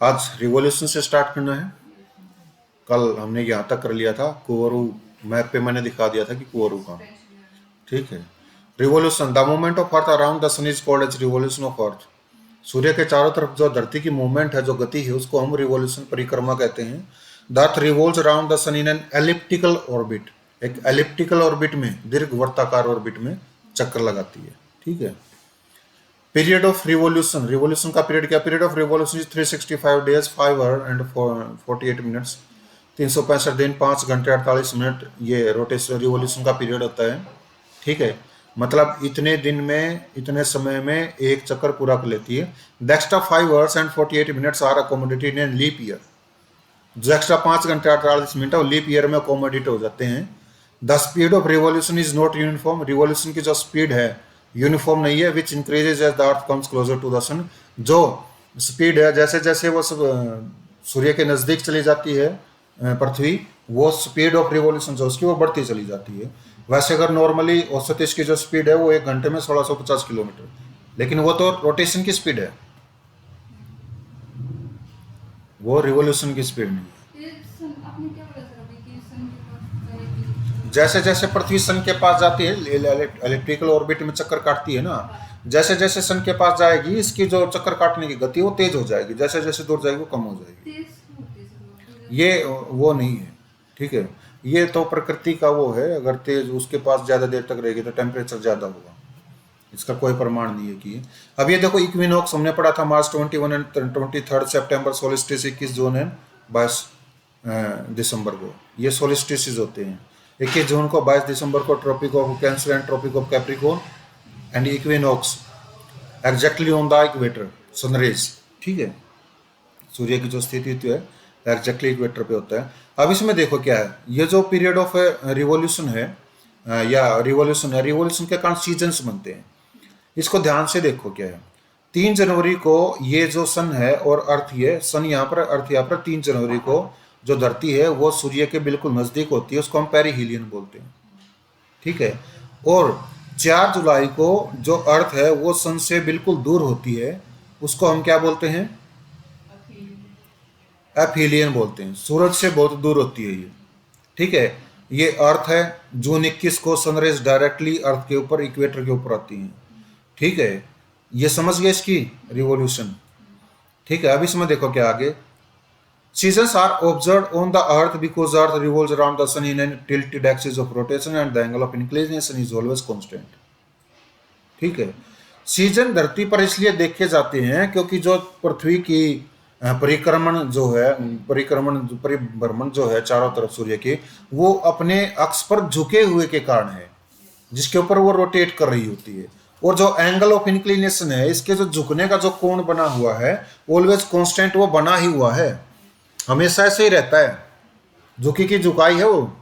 आज रिवॉल्यूशन से स्टार्ट करना है। कल हमने यहाँ तक कर लिया था, कुवरू मैप पे मैंने दिखा दिया था कि कुवरू कहाँ। ठीक है। Revolution, the movement of earth around the sun is called as revolution of earth. सूर्य के चारों तरफ जो धरती की मूवमेंट है, जो गति है, उसको हम रिवॉल्यूशन, परिक्रमा कहते हैं। The earth revolves around the sun in an elliptical orbit. एक एलिप्टिकल ऑर्बिट में, दीर्घ वर्ताकार ऑर्बिट में चक्कर लगाती है। ठीक है। पीरियड ऑफ रिवॉल्यूशन, रिवॉल्यूशन का पीरियड क्या? Period of revolution is 365 days 5 our and 48 minutes. 365 दिन 5 घंटे 48 मिनट ये रोटेशन रिवॉल्यूशन का पीरियड होता है। ठीक है। मतलब इतने दिन में, इतने समय में एक चक्कर पूरा कर लेती है। The extra 5 hours and 48 minutes are accommodated in leap year. जो एक्स्ट्रा 5 घंटे 48 मिनट है वो लीप ईयर में अकोमोडेट हो जाते हैं। The speed of revolution is not uniform. Revolution की जो स्पीड है यूनिफॉर्म नहीं है। Which increases as the earth comes closer to the sun. जो स्पीड है, जैसे जैसे वो सूर्य के नजदीक चली जाती है पृथ्वी, वो स्पीड ऑफ रिवॉल्यूशन जो उसकी वो बढ़ती चली जाती है। वैसे अगर नॉर्मली औसत इसकी जो स्पीड है वो 1 घंटे में 1650 किलोमीटर, लेकिन वो तो रोटेशन की स्पीड है, वो रिवॉल्यूशन की स्पीड नहीं है। आपने क्या बोला सर अभी कि सन के पास जाएगी? जैसे जैसे पृथ्वी सन के पास जाती है, इलेक्ट्रिकल ऑर्बिट में चक्कर काटती है ना, जैसे जैसे सन के पास जाएगी इसकी जो चक्कर काटने की गति वो तेज हो जाएगी, जैसे जैसे दूर जाएगी वो कम हो जाएगी। तेज होती है सर वो धीरे ये धीरे। वो नहीं है। ठीक है। ये तो प्रकृति का वो है, अगर तेज उसके पास ज़्यादा देर तक रहेगी तो टेम्परेचर ज़्यादा होगा। इसका कोई प्रमाण नहीं है कि। अब ये देखो, इक्विनॉक्स हमने पढ़ा था मार्च 21 and 23 September, solstice 21 June and 22 दिसंबर को, ये सोलिस्टिस होते हैं। 21 जून को, 22 दिसंबर को Tropic of Cancer and Tropic of Capricorn and equinox exactly on the equator sunrise. ठीक है। सूर्य की जो स्थिति होती है एग्जैक्टली इक्वेटर पे होता है। अब इसमें देखो क्या है, ये जो पीरियड ऑफ रिवॉल्यूशन है, या रिवॉल्यूशन है, रिवॉल्यूशन के कारण सीजन्स बनते हैं। इसको ध्यान से देखो क्या है। 3 जनवरी को ये जो सन है और अर्थ, ये सन यहाँ पर, अर्थ यहाँ पर, 3 जनवरी को जो धरती है वो सूर्य के बिल्कुल नजदीक होती है, उसको हम पेरिहीलियन बोलते हैं। ठीक है। और 4 जुलाई को जो अर्थ है वो सन से बिल्कुल दूर होती है, उसको हम क्या बोलते हैं? एफिलियन बोलते हैं। सूरज से बहुत दूर होती है ये। ठीक है। ये अर्थ है। जून 21 को सनराइज डायरेक्टली अर्थ के ऊपर, इक्वेटर के ऊपर आती है। ठीक है। ये समझ गए इसकी रिवॉल्यूशन। ठीक है। अब इसमें देखो क्या आगे, seasons are observe on the earth because earth revolves around the sun in an tilted axis of rotation and the angle of inclination is always constant. ठीक है। सीजन धरती पर इसलिए देखे जाते हैं क्योंकि जो पृथ्वी की परिक्रमण जो है, परिभ्रमण जो है चारों तरफ सूर्य के, वो अपने अक्ष पर झुके हुए के कारण है, जिसके ऊपर वो रोटेट कर रही होती है। और जो एंगल ऑफ इंक्लिनेशन है, इसके जो झुकने का जो कोण बना हुआ है, ऑलवेज कांस्टेंट, वो बना ही हुआ है, हमेशा ऐसे ही रहता है। झुकी की झुकाई है वो।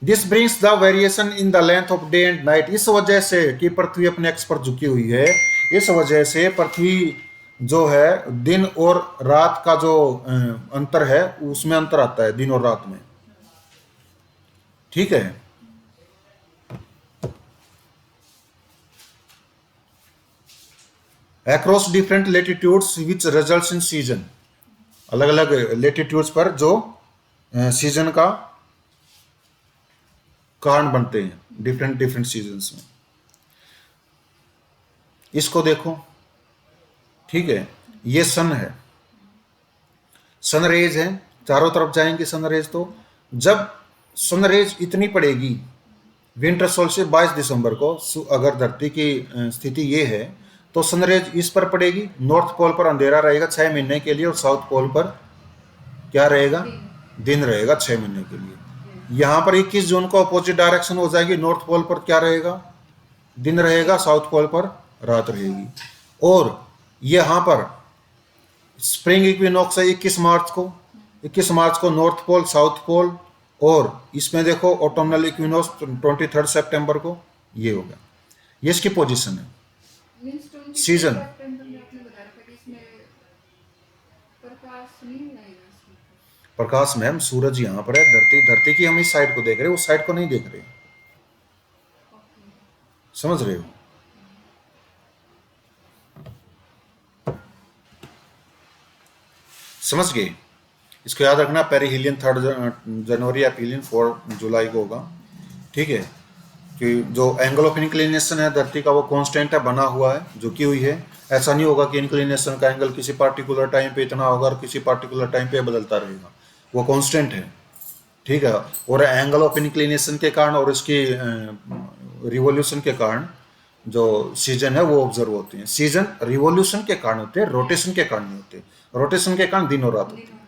This brings the variation in the length of day and night. इस वजह से कि पृथ्वी अपने एक्स पर झुकी हुई है, इस वजह से पृथ्वी जो है, दिन और रात का जो अंतर है, उसमें अंतर आता है दिन और रात में। ठीक है। Across different latitudes which results in season. अलग अलग लेटीट्यूड्स पर जो सीजन का कारण बनते हैं, डिफरेंट डिफरेंट सीजन्स में। इसको देखो। ठीक है। ये सन है, सनरेज है, चारों तरफ जाएंगे सनरेज। तो जब सनरेज इतनी पड़ेगी, विंटर सोल्स्टिस 22 दिसंबर को, अगर धरती की स्थिति ये है, तो सनरेज इस पर पड़ेगी। नॉर्थ पोल पर अंधेरा रहेगा 6 महीने के लिए, और साउथ पोल पर क्या रहेगा? दिन। दिन रहेगा 6 महीने के लिए। यहाँ पर 21 जून को अपोजिट डायरेक्शन हो जाएगी। नॉर्थ पोल पर क्या रहेगा? दिन रहेगा, साउथ पोल पर रात रहेगी। और यहाँ पर स्प्रिंग इक्विनॉक्स है 21 मार्च को। 21 मार्च को नॉर्थ पोल, साउथ पोल, और इसमें देखो ऑटोमनल इक्विनॉक्स 23 सितंबर को। ये हो गया, ये इसकी पोजीशन है। मीन्स 23 सीजन, सितंबर में आपने बता रखा कि इसमें प्रकाश नहीं आएगा इसमें। प्रकाश मैम, सूरज यहाँ पर है, धरती, धरती की हम इस साइड को देख रहे हैं, उस साइड को नहीं देख रहे। ओके। समझ रहे हो? समझ गए? इसको याद रखना, पेरिहिलियन 3 जनवरी या पीलियन 4 जुलाई को होगा। ठीक है, कि जो एंगल ऑफ इंक्लिनेशन है धरती का वो कांस्टेंट है, बना हुआ है, झुकी हुई है। ऐसा नहीं होगा कि इंक्लिनेशन का एंगल किसी पार्टिकुलर टाइम पे इतना होगा और किसी पार्टिकुलर टाइम पे बदलता रहेगा, वो कांस्टेंट है। ठीक है, और एंगल ऑफ इंक्लिनेशन के कारण और इसकी रिवॉल्यूशन के कारण जो सीजन है वो ऑब्जर्व होते हैं। सीजन रिवॉल्यूशन के कारण होते हैं, रोटेशन के कारण नहीं होते। रोटेशन के कारण दिन और रात होते हैं।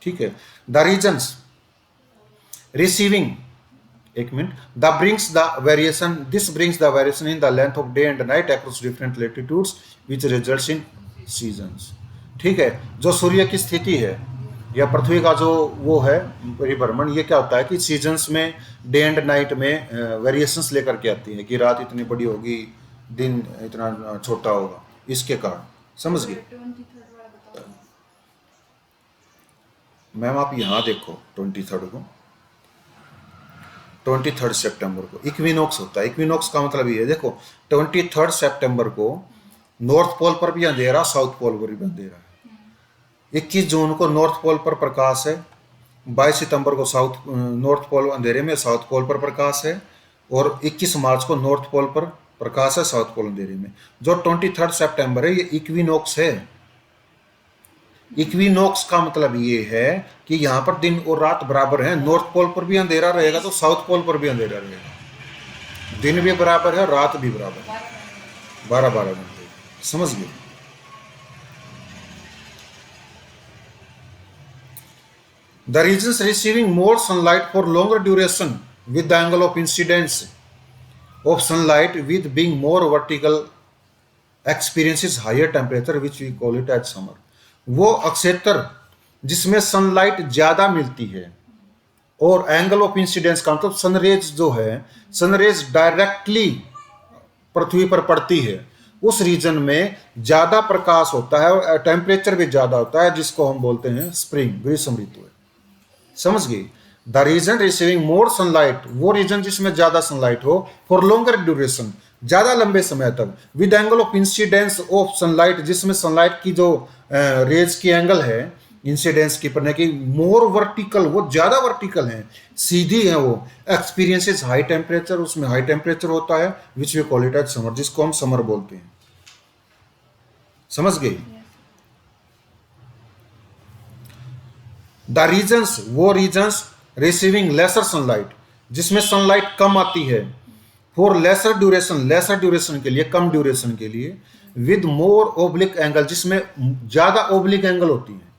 ठीक है, द रीजन्स रिसीविंग, एक minute, the brings the variation, this brings the variation in the length of day and night across different latitudes which results in seasons. ठीक है, जो सूर्य की स्थिति है या पृथ्वी का जो वो है परिभ्रमण, ये क्या होता है कि सीजन्स में डे एंड नाइट में वेरिएशंस लेकर के आती है कि रात इतनी बड़ी होगी, दिन इतना छोटा होगा, इसके कारण। समझ गए 23rd वाला बताओ। मैम? आप यहाँ देखो 23rd को, 23 सितंबर को इक्विनॉक्स होता है। इक्विनॉक्स का मतलब ये है, देखो 23 सितंबर को नॉर्थ पोल पर भी अंधेरा, साउथ पोल पर भी अंधेरा है। 21 जून को नॉर्थ पोल पर प्रकाश है, 22 सितंबर को नॉर्थ पोल अंधेरे में, साउथ पोल पर प्रकाश है, और 21 मार्च को नॉर्थ पोल पर प्रकाश है, साउथ पोल अंधेरे में। जो 23 सितंबर है ये इक्विनॉक्स है। इक्विनॉक्स का मतलब ये है कि यहाँ पर दिन और रात बराबर है। नॉर्थ पोल पर भी अंधेरा रहेगा तो साउथ पोल पर भी अंधेरा रहेगा। दिन भी बराबर है, रात भी बराबर है, 12-12 घंटे। समझ गए? The regions receiving more sunlight for longer duration with the angle of incidence of sunlight with being more vertical experiences higher temperature which we call it as summer। वो अक्षेत्र जिसमें सनलाइट ज्यादा मिलती है और एंगल ऑफ इंसिडेंस का मतलब sun rays जो है, सनरेज डायरेक्टली पृथ्वी पर पड़ती है, उस रीजन में ज्यादा प्रकाश होता है और टेम्परेचर भी ज्यादा होता है, जिसको हम बोलते हैं स्प्रिंग, ग्रीष्म ऋतु है। समझ गई? The region receiving more sunlight, वो रीजन जिसमें ज्यादा सनलाइट हो, फॉर लॉन्गर ड्यूरेशन, ज्यादा लंबे समय तक, with angle of incidence of sunlight, जिसमें सनलाइट की जो रेज की एंगल है इंसिडेंस की पड़ने की, मोर वर्टिकल, वो ज्यादा वर्टिकल है, सीधी है वो, एक्सपीरियंसेस हाई टेम्परेचर, उसमें हाई टेम्परेचर होता है, which we call it as summer, जिसको हम समर बोलते हैं। समझ गई? द रीजन्स, वो रीजन्स रिसीविंग लेसर सनलाइट, जिसमें सनलाइट कम आती है, for lesser duration, lesser duration के लिए, कम ड्यूरेशन के लिए, विद मोर ओब्लिक एंगल, जिसमें ज्यादा ओब्लिक एंगल होती है।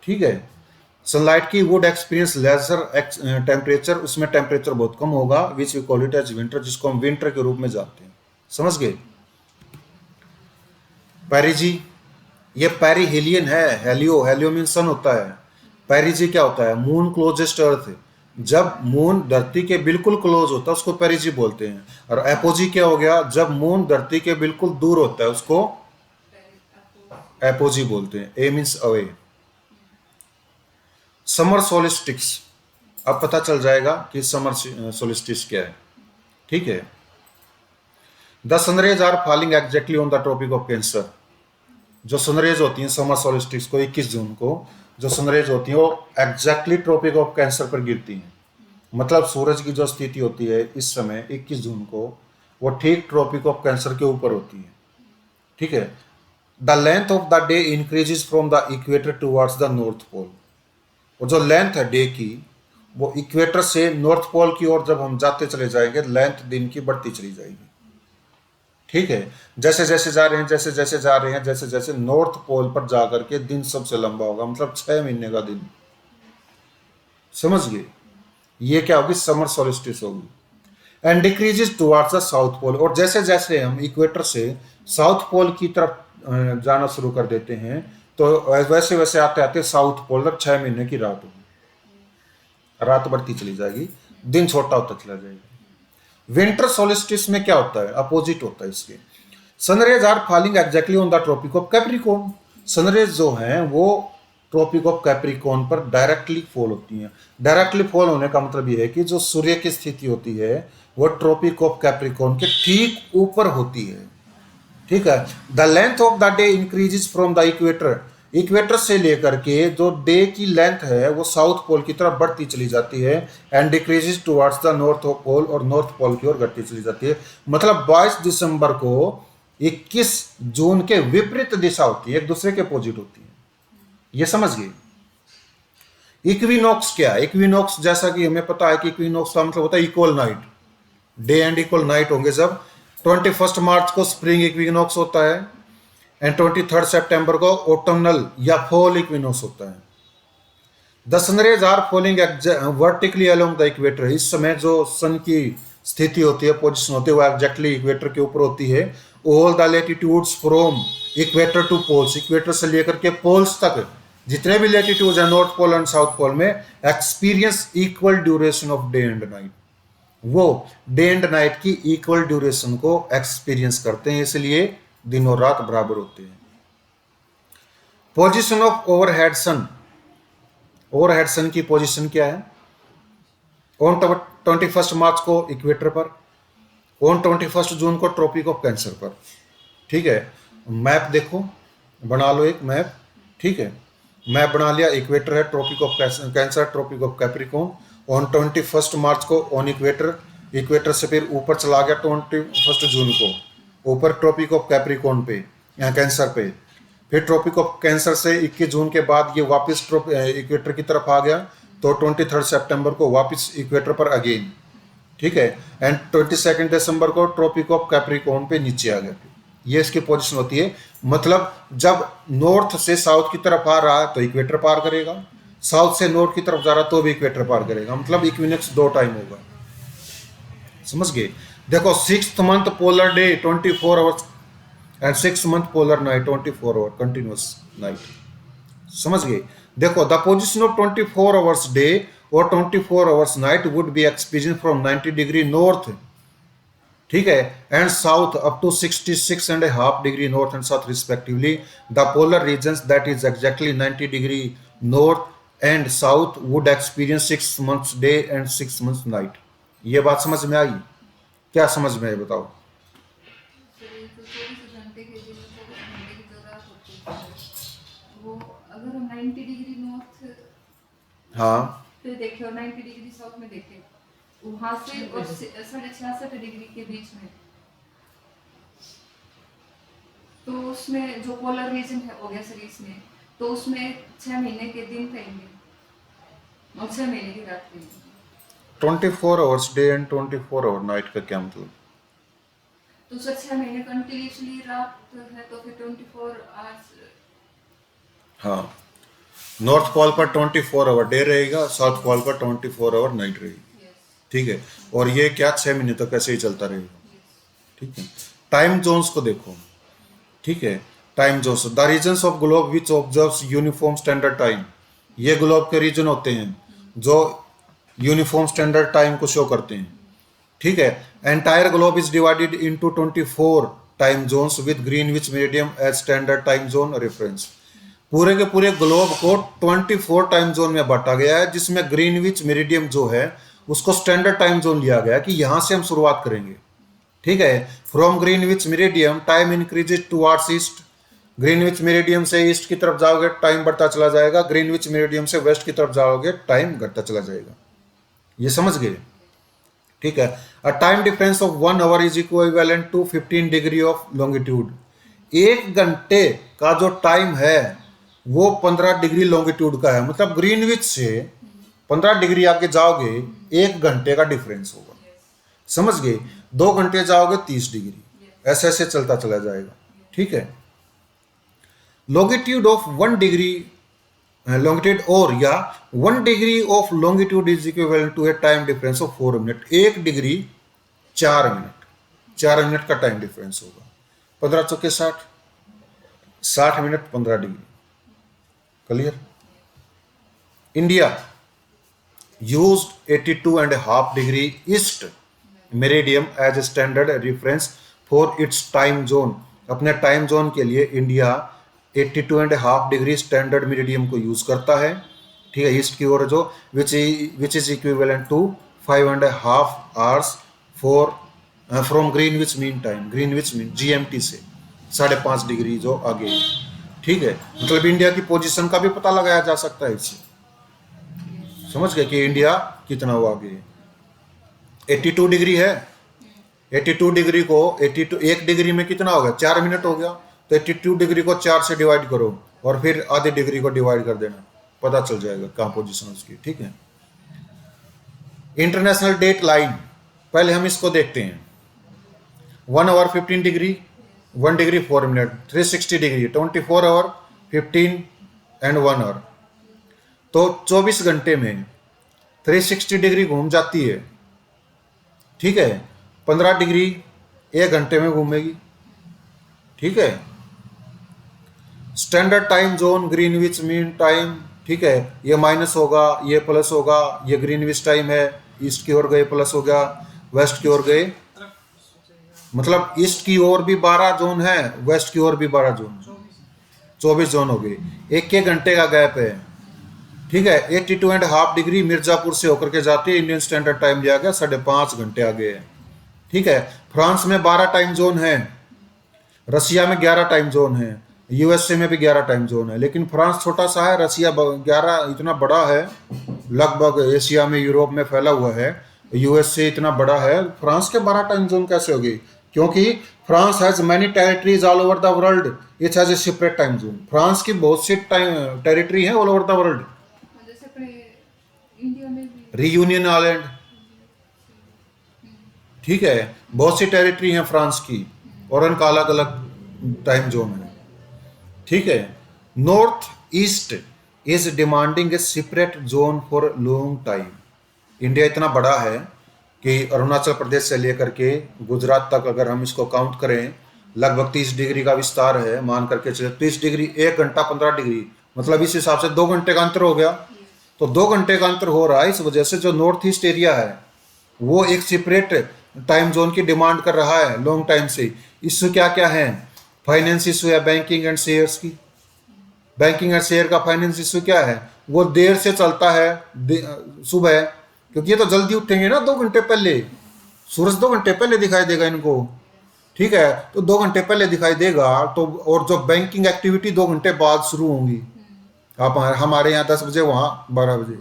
ठीक है, सनलाइट की वुड एक्सपीरियंस लेसर टेम्परेचर, उसमें टेम्परेचर बहुत कम होगा, which we call it as winter, जिसको हम विंटर के रूप में जानते हैं। समझ गए? पेरिजी, ये पेरिहिलियन है, हेलियो मीन सन होता है। पेरिजी क्या होता है? मून क्लोजेस्ट अर्थ, जब मून धरती के बिल्कुल क्लोज होता है उसको पेरिजी बोलते हैं। और एपोजी क्या हो गया? जब मून धरती के बिल्कुल दूर होता है उसको एपोजी बोलते हैं। ए मीन्स अवे। समर सोलिस्टिक्स, अब पता चल जाएगा कि समर सोलिस्टिक्स क्या है। ठीक है, the sunrays are falling exactly on the tropic of cancer. जो सनरेज होती हैं समर सोलिस्टिक्स को, 21 जून को जो सनरेज होती है वो एग्जैक्टली ट्रॉपिक ऑफ कैंसर पर गिरती हैं। मतलब सूरज की जो स्थिति होती है इस समय 21 जून को, वो ठीक ट्रॉपिक ऑफ कैंसर के ऊपर होती है। ठीक है, the length of the day increases from the equator towards the north pole. और जो लेंथ है डे की, वो इक्वेटर से नॉर्थ पोल की ओर जब हम जाते चले जाएंगे, लेंथ दिन की बढ़ती चली जाएगी। ठीक है, जैसे जैसे जा रहे हैं, जैसे जैसे जा रहे हैं, जैसे जैसे नॉर्थ पोल पर जाकर के दिन सबसे लंबा होगा, मतलब 6 महीने का दिन। समझ गए? ये क्या होगी? समर सोलिस्टिस होगी। And decreases towards the south pole, और जैसे जैसे हम इक्वेटर से साउथ पोल की तरफ जाना शुरू कर देते हैं, तो वैसे वैसे आते आते साउथ पोल तक 6 महीने की रात होगी, रात बढ़ती चली जाएगी, दिन छोटा होता चला जाएगा। विंटर सोलिस्टिस में क्या होता है? अपोजिट होता है इसके। Sunrays are falling exactly on the tropic of Capricorn. Sunrays जो हैं वो ट्रॉपिक ऑफ कैप्रिकॉर्न पर डायरेक्टली फॉल होती हैं। डायरेक्टली फॉल होने का मतलब ये है कि जो सूर्य की स्थिति होती है वो ट्रॉपिक ऑफ कैप्रिकॉर्न के ठीक ऊपर होती है। ठीक है, the length of the day increases from the equator. Equator से लेकर के जो डे की लेंथ है वो साउथ पोल की तरफ बढ़ती चली जाती है and decreases towards the north pole, और नॉर्थ पोल की ओर घटती चली जाती है। मतलब 22 दिसंबर को 21 जून के विपरीत दिशा होती है, एक दूसरे के अपोजिट होती है। ये समझ गए। इक्विनॉक्स क्या है? इक्विनॉक्स जैसा कि हमें पता है कि इक्विनॉक्स का मतलब होता है equal night, day and equal night होंगे जब 21 मार्च को स्प्रिंग इक्विनॉक्स होता है एंड 23 सितंबर को ऑटमनल या फॉल इक्विनॉक्स होता है। The sunrays are falling vertically along the equator. इस समय जो सन की स्थिति होती है, पोजीशन होती है, वो एग्जैक्टली इक्वेटर के ऊपर होती है। All the latitudes from equator to poles, equator से लेकर के पोल्स तक जितने भी लैटिट्यूड्स हैं north pole and south pole में, experience equal duration of day and night. वो डे एंड नाइट की इक्वल ड्यूरेशन को एक्सपीरियंस करते हैं, इसलिए दिन और रात बराबर होते हैं। Position of overhead sun, overhead sun की पोजीशन क्या है? ऑन 21 मार्च को इक्वेटर पर, ऑन 21 जून को ट्रॉपिक ऑफ कैंसर पर। ठीक है, मैप देखो, बना लो एक मैप। ठीक है, मैप बना लिया, इक्वेटर है, tropic of cancer, tropic of Capricorn. On 21 March को ऑन इक्वेटर, इक्वेटर से फिर ऊपर चला गया 21 जून को ऊपर ट्रॉपिक ऑफ कैप्रिकॉर्न पे, यहाँ कैंसर पे। फिर ट्रॉपिक ऑफ कैंसर से 21 जून के बाद ये वापस इक्वेटर की तरफ आ गया, तो 23 सितंबर को वापस इक्वेटर पर अगेन। ठीक है, एंड 22 दिसंबर को ट्रॉपिक ऑफ कैप्रिकॉर्न पे नीचे आ गया। ये इसकी पोजीशन होती है। मतलब जब नॉर्थ से साउथ की तरफ आ रहा है तो इक्वेटर पार करेगा, साउथ से नॉर्थ की तरफ जा रहा है तो भी इक्वेटर पार करेगा। मतलब इक्विनॉक्स 2 टाइम होगा। समझ गए? देखो 6th month polar day 24 hours and 6th month polar night 24 hour continuous night. समझ गए? देखो the position of 24 hours day और 24 hours night would be experience from 90 degree north, ठीक है, and south up to 66.5 degree north and south respectively. The polar regions that is exactly 90 degree north and south would experience 6 months day and 6 months night. ये बात समझ में आई? क्या समझ में आई बताओ? सर ये तो 24 घंटे के दिन में 24 घंटे की जो रात होती है, वो अगर हम 90 डिग्री नॉर्थ हाँ, पे देखें और 90 डिग्री साउथ में देखें, वहां से और 66.5 डिग्री के बीच में, तो उसमें जो पोलर रीजन है हो गया सर इसमें, तो उसमें 6 महीने के दिन रहेंगे और 6 महीने की रात रहेंगी। 24 hours day and 24 hour night का क्या मतलब? तो सर 6 महीने कंटिन्यूसली रात है तो फिर 24 आवर्स। हाँ, नॉर्थ पोल पर 24 आवर डे रहेगा, साउथ पोल पर 24 आवर नाइट रहेगी। ठीक है, और ये क्या 6 महीने तक ऐसे ही चलता रहेगा। ठीक है, टाइम जोन्स को देखो। ठीक है, time zones, the regions of globe which observes uniform standard time. ये ग्लोब के रीजन होते हैं जो यूनिफॉर्म स्टैंडर्ड टाइम को शो करते हैं। ठीक है, entire globe is divided into 24 time zones with Greenwich meridian as standard time zone reference. पूरे के पूरे ग्लोब को 24 टाइम जोन में बांटा गया है, जिसमें ग्रीनविच मेरिडियम जो है उसको स्टैंडर्ड टाइम जोन लिया गया कि यहां से हम शुरुआत करेंगे। ठीक है, from Greenwich meridiem time increases towards east. Greenwich meridiem से ईस्ट की तरफ जाओगे टाइम बढ़ता चला जाएगा, ग्रीनविच मेरिडियम से वेस्ट की तरफ जाओगे टाइम घटता चला जाएगा। ये समझ गए? ठीक है, a time difference of 1 hour is equivalent to 15 degree of longitude. 1 घंटे का जो टाइम है वो 15 डिग्री लॉन्गिट्यूड का है। मतलब ग्रीनविच से 15 डिग्री आगे जाओगे 1 घंटे का डिफरेंस होगा। समझ गए? 2 घंटे जाओगे 30 डिग्री, ऐसे ऐसे चलता चला जाएगा। ठीक है, लॉन्गिट्यूड ऑफ 1 डिग्री लॉन्गिट्यूड और या 1 degree of longitude is equivalent to a time difference of 4 minute. 1 degree 4 minute, 4 minute का टाइम डिफरेंस होगा। 15 चौके 60, 60 minute 15 degree. Clear? India used 82.5 degree east meridian as a standard reference for its time zone. अपने time zone के लिए India 82.5 degree standard meridian को use करता है। ठीक है, ईस्ट की ओर जो which is equivalent to 5.5 hours for from Greenwich mean time. Greenwich mean GMT से 5.5 डिग्री जो आगे। ठीक है, मतलब इंडिया की पोजीशन का भी पता लगाया जा सकता है इससे। समझ गए कि इंडिया कितना हुआ आगे। 82 डिग्री है, 82 डिग्री को 82 एक डिग्री में कितना हो गया, 4 मिनट हो गया। तो 82 डिग्री को 4 से डिवाइड करो और फिर आधे डिग्री को डिवाइड कर देना, पता चल जाएगा कहाँ पोजीशन उसकी। ठीक है, इंटरनेशनल डेट लाइन, पहले हम इसको देखते हैं। 1 hour 15 degree, 1 degree 4 minute, 360 degree 24 hour 15 and 1 hour. तो 24 घंटे में 360 डिग्री घूम जाती है। ठीक है, 15 डिग्री 1 घंटे में घूमेगी। ठीक है, standard time zone Greenwich mean time. ठीक है, ये माइनस होगा, ये प्लस होगा, ये ग्रीनविच टाइम है, ईस्ट की ओर गए प्लस हो गया, वेस्ट की ओर गए, मतलब ईस्ट की ओर भी 12 जोन है, वेस्ट की ओर भी 12 जोन, 24 जोन हो गए। 1 घंटे का गैप है। ठीक है, 82.5 डिग्री मिर्जापुर से होकर के जाती है, इंडियन स्टैंडर्ड टाइम लिया गया 5.5 घंटे आगे है। ठीक है, फ्रांस में 12 टाइम जोन है, रसिया में 11 टाइम जोन है, यूएसए में भी 11 टाइम जोन है। लेकिन फ्रांस छोटा सा है, रसिया 11 इतना बड़ा है, लगभग एशिया में यूरोप में फैला हुआ है। यूएसए इतना बड़ा है, फ्रांस के 12 टाइम जोन कैसे होगी? क्योंकि France has many territories all over the world, it has a separate time zone. France की बहुत सी टेरिटरी है ऑल ओवर द वर्ल्ड। जैसे अपने इंडिया में भी रियूनियन आइलैंड, ठीक है, बहुत सी टेरिटरी है फ्रांस की और उनका अलग अलग टाइम जोन है। ठीक है, north east is demanding A separate zone for long time. India इतना बड़ा है कि अरुणाचल प्रदेश से लेकर के गुजरात तक अगर हम इसको काउंट करें, लगभग 30 डिग्री का विस्तार है, मान करके चले 30 डिग्री 1 घंटा 15 डिग्री, मतलब इस हिसाब से 2 घंटे का अंतर हो गया। तो 2 घंटे का अंतर हो रहा है, इस वजह से जो नॉर्थ ईस्ट एरिया है वो एक सेपरेट टाइम जोन की डिमांड कर रहा है लॉन्ग टाइम से। इश्यू क्या क्या है? फाइनेंस इशू है, बैंकिंग एंड शेयर्स की। बैंकिंग एंड शेयर का फाइनेंस इशू क्या है? वो देर से चलता है सुबह, क्योंकि ये तो जल्दी उठेंगे ना 2 घंटे पहले, सूरज 2 घंटे पहले दिखाई देगा इनको। ठीक है, तो 2 घंटे पहले दिखाई देगा तो, और जो बैंकिंग एक्टिविटी 2 घंटे बाद शुरू होंगी। आप हमारे यहाँ 10 बजे, वहाँ 12 बजे।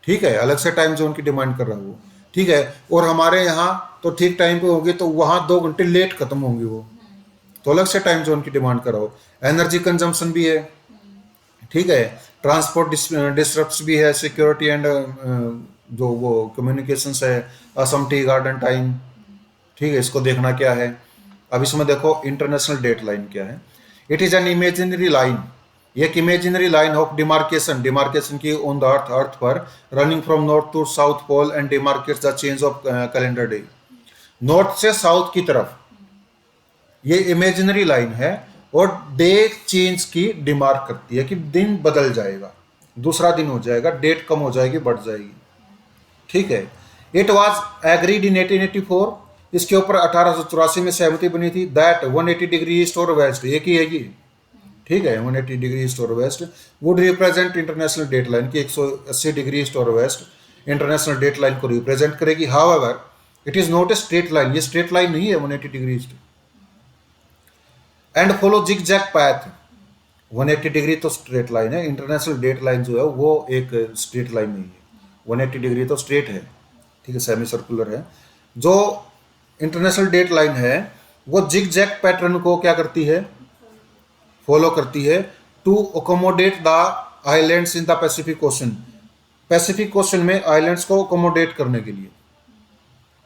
ठीक है, अलग से टाइम जोन की डिमांड कर रहा है वो। ठीक है, और हमारे यहाँ तो ठीक टाइम पे होगी, तो वहाँ 2 घंटे लेट खत्म होंगे वो, तो अलग से टाइम जोन की डिमांड करो। एनर्जी कंजम्पशन भी है। ठीक है, ट्रांसपोर्ट डिस्टर्ब्स भी है, सिक्योरिटी एंड जो वो कम्युनिकेशंस है, असम टी गार्डन टाइम। ठीक है, इसको देखना क्या है। अब इसमें देखो इंटरनेशनल डेट लाइन क्या है। It is an imaginary line, एक imaginary line of demarcation, demarcation की ऑन द अर्थ, अर्थ पर, running from north to south pole and demarcates the change of calendar day. North से south की तरफ ये imaginary line है और date change की डिमार्क करती है कि दिन बदल जाएगा, दूसरा दिन हो जाएगा, डेट कम हो जाएगी, बढ़ जाएगी। ठीक है, इट वाज एग्रीड इन 1884, इसके ऊपर 1884 में सहमति बनी थी। दैट 180 डिग्री ईस्ट और वेस्ट, एक ही है ये। ठीक है, 180 डिग्री ईस्ट और west would represent international date line की 180 डिग्री ईस्ट और वेस्ट इंटरनेशनल डेट लाइन को रिप्रेजेंट करेगी। However it is not a straight line, ये स्ट्रेट लाइन नहीं है 180 degree east. And follow zig zag path, 180 degree तो straight line है, international date line जो है वो एक स्ट्रेट लाइन नहीं है, 180 डिग्री तो स्ट्रेट है। ठीक है, सेमी सर्कुलर है। जो इंटरनेशनल डेट लाइन है वो जिग जैग पैटर्न को क्या करती है? फॉलो करती है, to accommodate the islands in the Pacific Ocean, Pacific Ocean में आइलैंड्स को अकोमोडेट करने के लिए।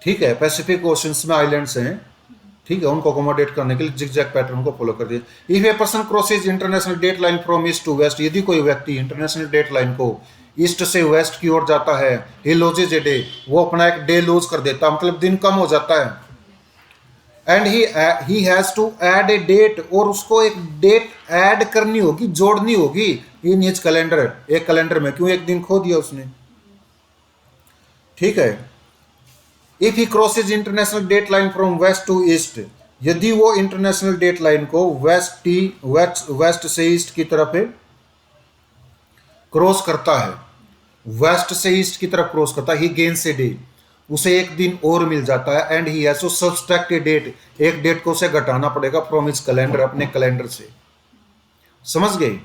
ठीक है, पैसिफिक ओशन में आइलैंड्स हैं, ठीक है, उनको अकोमोडेट करने के लिए जिगजैग पैटर्न को फॉलो कर दिया। If a person crosses international date line from east to west, यदि कोई व्यक्ति इंटरनेशनल डेट लाइन को ईस्ट से वेस्ट की ओर जाता है, ही लॉजेज ए डे, वो अपना एक डे लूज कर देता, मतलब दिन कम हो जाता है। And he has to add a date, और उसको एक डेट ऐड करनी होगी, जोड़नी होगी इन हिज कैलेंडर, एक कैलेंडर में, क्यों एक दिन खो दिया उसने। ठीक है, if he crosses international date line from west to east, यदि वो इंटरनेशनल डेट लाइन को वेस्ट से ईस्ट की तरफ क्रॉस करता है, वेस्ट से ईस्ट की तरफ क्रॉस करता है, ही गेन्स ए डे, उसे एक दिन और मिल जाता है। And he has to subtract a date, एक डेट को उसे घटाना पड़ेगा फ्रॉम हिज कैलेंडर, अपने कैलेंडर से। समझ गए?